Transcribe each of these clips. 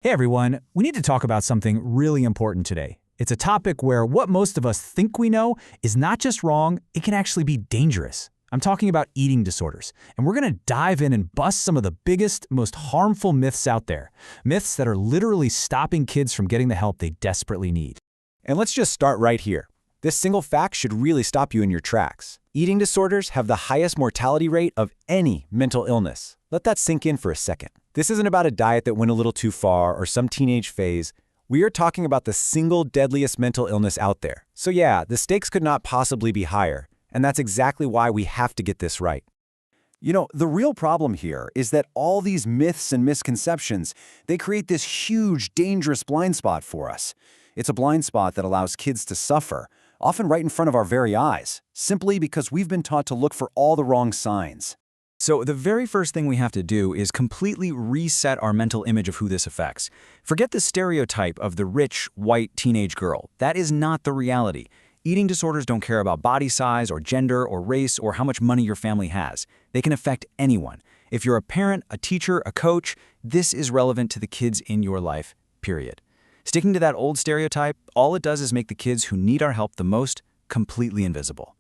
Hey everyone, we need to talk about something really important today. It's a topic where what most of us think we know is not just wrong, it can actually be dangerous. I'm talking about eating disorders, and we're going to dive in and bust some of the biggest, most harmful myths out there. Myths that are literally stopping kids from getting the help they desperately need. And let's just start right here. This single fact should really stop you in your tracks. Eating disorders have the highest mortality rate of any mental illness. Let that sink in for a second. This isn't about a diet that went a little too far or some teenage phase. We are talking about the single deadliest mental illness out there. So yeah, the stakes could not possibly be higher, and that's exactly why we have to get this right. You know, the real problem here is that all these myths and misconceptions, they create this huge, dangerous blind spot for us. It's a blind spot that allows kids to suffer, often right in front of our very eyes, simply because we've been taught to look for all the wrong signs. So the very first thing we have to do is completely reset our mental image of who this affects. Forget the stereotype of the rich, white teenage girl. That is not the reality. Eating disorders don't care about body size or gender or race or how much money your family has. They can affect anyone. If you're a parent, a teacher, a coach, this is relevant to the kids in your life, period. Sticking to that old stereotype, all it does is make the kids who need our help the most completely invisible.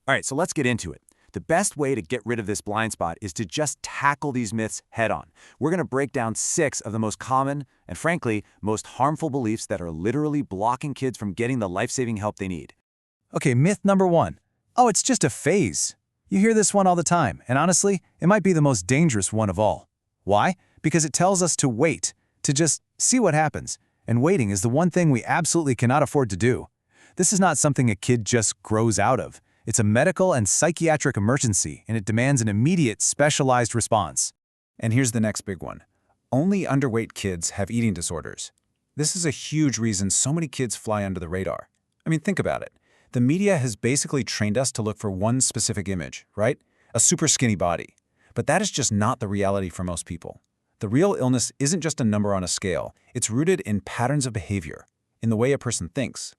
All right, so let's get into it. The best way to get rid of this blind spot is to just tackle these myths head-on. We're going to break down 6 of the most common and, frankly, most harmful beliefs that are literally blocking kids from getting the life-saving help they need. Okay, myth number 1. Oh, it's just a phase. You hear this one all the time, and honestly, it might be the most dangerous one of all. Why? Because it tells us to wait, to just see what happens. And waiting is the one thing we absolutely cannot afford to do. This is not something a kid just grows out of. It's a medical and psychiatric emergency, and it demands an immediate, specialized response. And here's the next big one. Only underweight kids have eating disorders. This is a huge reason so many kids fly under the radar. I mean, think about it. The media has basically trained us to look for one specific image, right? A super skinny body. But that is just not the reality for most people. The real illness isn't just a number on a scale. It's rooted in patterns of behavior, in the way a person thinks.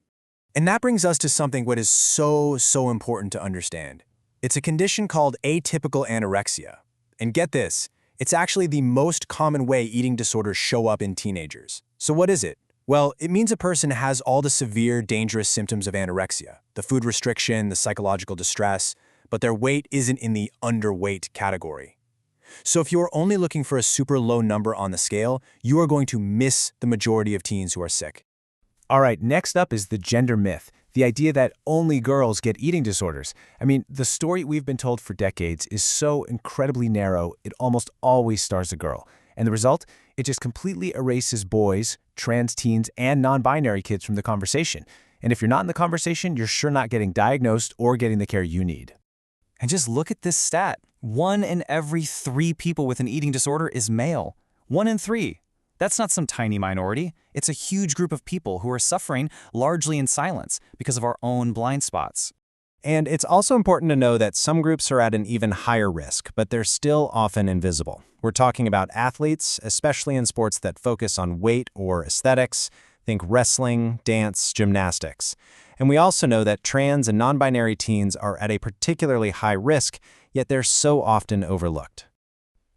And that brings us to something what is so important to understand. It's a condition called atypical anorexia. And get this, it's actually the most common way eating disorders show up in teenagers. So what is it? Well, it means a person has all the severe, dangerous symptoms of anorexia, the food restriction, the psychological distress, but their weight isn't in the underweight category. So if you are only looking for a super low number on the scale, you are going to miss the majority of teens who are sick. All right, next up is the gender myth, the idea that only girls get eating disorders. I mean, the story we've been told for decades is so incredibly narrow, it almost always stars a girl. And the result? It just completely erases boys, trans teens, and non-binary kids from the conversation. And if you're not in the conversation, you're sure not getting diagnosed or getting the care you need. And just look at this stat. 1 in every 3 people with an eating disorder is male. 1 in 3. That's not some tiny minority. It's a huge group of people who are suffering largely in silence because of our own blind spots. And it's also important to know that some groups are at an even higher risk, but they're still often invisible. We're talking about athletes, especially in sports that focus on weight or aesthetics. Think wrestling, dance, gymnastics. And we also know that trans and non-binary teens are at a particularly high risk, yet they're so often overlooked.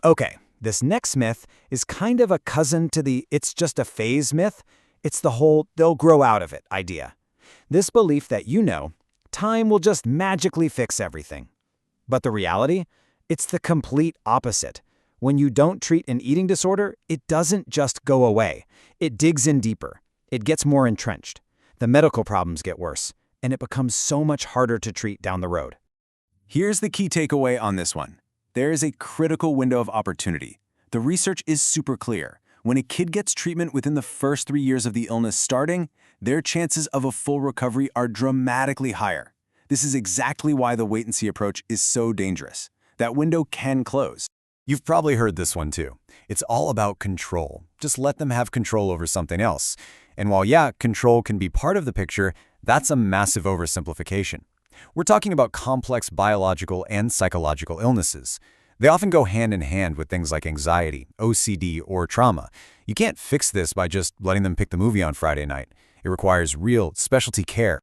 Okay. This next myth is kind of a cousin to the "it's just a phase" myth. It's the whole "they'll grow out of it" idea. This belief that time will just magically fix everything. But the reality? It's the complete opposite. When you don't treat an eating disorder, it doesn't just go away. It digs in deeper. It gets more entrenched. The medical problems get worse, and it becomes so much harder to treat down the road. Here's the key takeaway on this one. There is a critical window of opportunity. The research is super clear. When a kid gets treatment within the first 3 years of the illness starting, their chances of a full recovery are dramatically higher. This is exactly why the wait-and-see approach is so dangerous. That window can close. You've probably heard this one too. It's all about control. Just let them have control over something else. And while, yeah, control can be part of the picture, that's a massive oversimplification. We're talking about complex biological and psychological illnesses. They often go hand in hand with things like anxiety, OCD, or trauma. You can't fix this by just letting them pick the movie on Friday night. It requires real specialty care.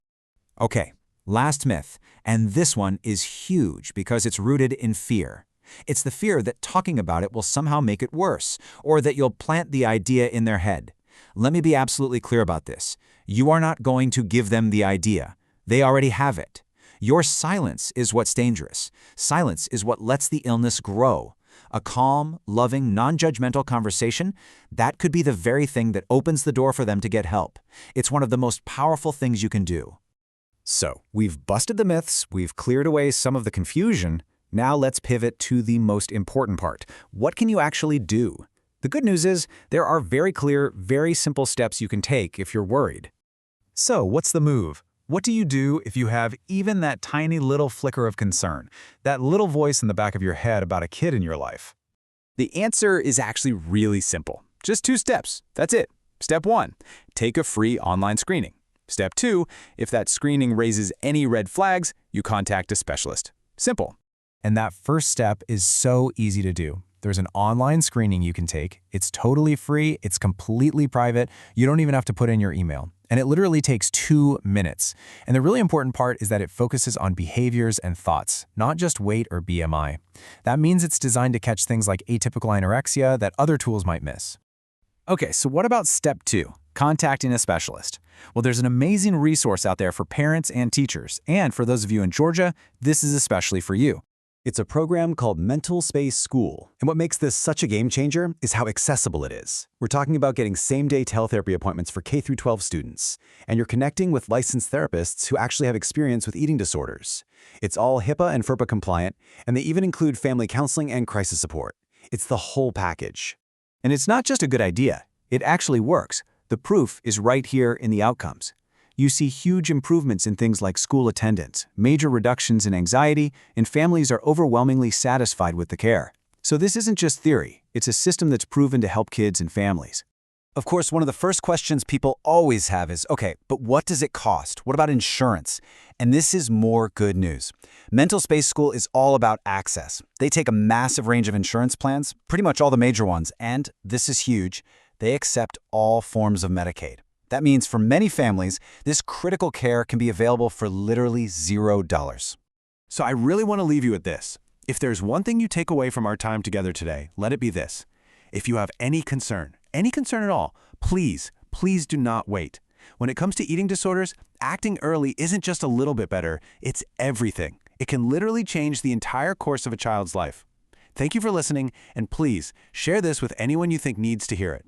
Okay, last myth, and this one is huge because it's rooted in fear. It's the fear that talking about it will somehow make it worse, or that you'll plant the idea in their head. Let me be absolutely clear about this. You are not going to give them the idea. They already have it. Your silence is what's dangerous. Silence is what lets the illness grow. A calm, loving, non-judgmental conversation, that could be the very thing that opens the door for them to get help. It's one of the most powerful things you can do. So, we've busted the myths, we've cleared away some of the confusion. Now let's pivot to the most important part. What can you actually do? The good news is, there are very clear, very simple steps you can take if you're worried. So, what's the move? What do you do if you have even that tiny little flicker of concern, that little voice in the back of your head about a kid in your life? The answer is actually really simple. Just 2 steps. That's it. Step 1, take a free online screening. Step 2, if that screening raises any red flags, you contact a specialist. Simple. And that first step is so easy to do. There's an online screening you can take. It's totally free. It's completely private. You don't even have to put in your email. And it literally takes 2 minutes. And the really important part is that it focuses on behaviors and thoughts, not just weight or BMI. That means it's designed to catch things like atypical anorexia that other tools might miss. Okay, so what about step 2, contacting a specialist? Well, there's an amazing resource out there for parents and teachers. And for those of you in Georgia, this is especially for you. It's a program called MentalSpace School, and what makes this such a game changer is how accessible it is. We're talking about getting same-day teletherapy appointments for K-12 students, and you're connecting with licensed therapists who actually have experience with eating disorders. It's all HIPAA and FERPA compliant, and they even include family counseling and crisis support. It's the whole package. And it's not just a good idea. It actually works. The proof is right here in the outcomes. You see huge improvements in things like school attendance, major reductions in anxiety, and families are overwhelmingly satisfied with the care. So this isn't just theory. It's a system that's proven to help kids and families. Of course, one of the first questions people always have is, okay, but what does it cost? What about insurance? And this is more good news. MentalSpace School is all about access. They take a massive range of insurance plans, pretty much all the major ones, and this is huge, they accept all forms of Medicaid. That means for many families, this critical care can be available for literally $0. So I really want to leave you with this. If there's one thing you take away from our time together today, let it be this. If you have any concern at all, please do not wait. When it comes to eating disorders, acting early isn't just a little bit better, it's everything. It can literally change the entire course of a child's life. Thank you for listening, and please share this with anyone you think needs to hear it.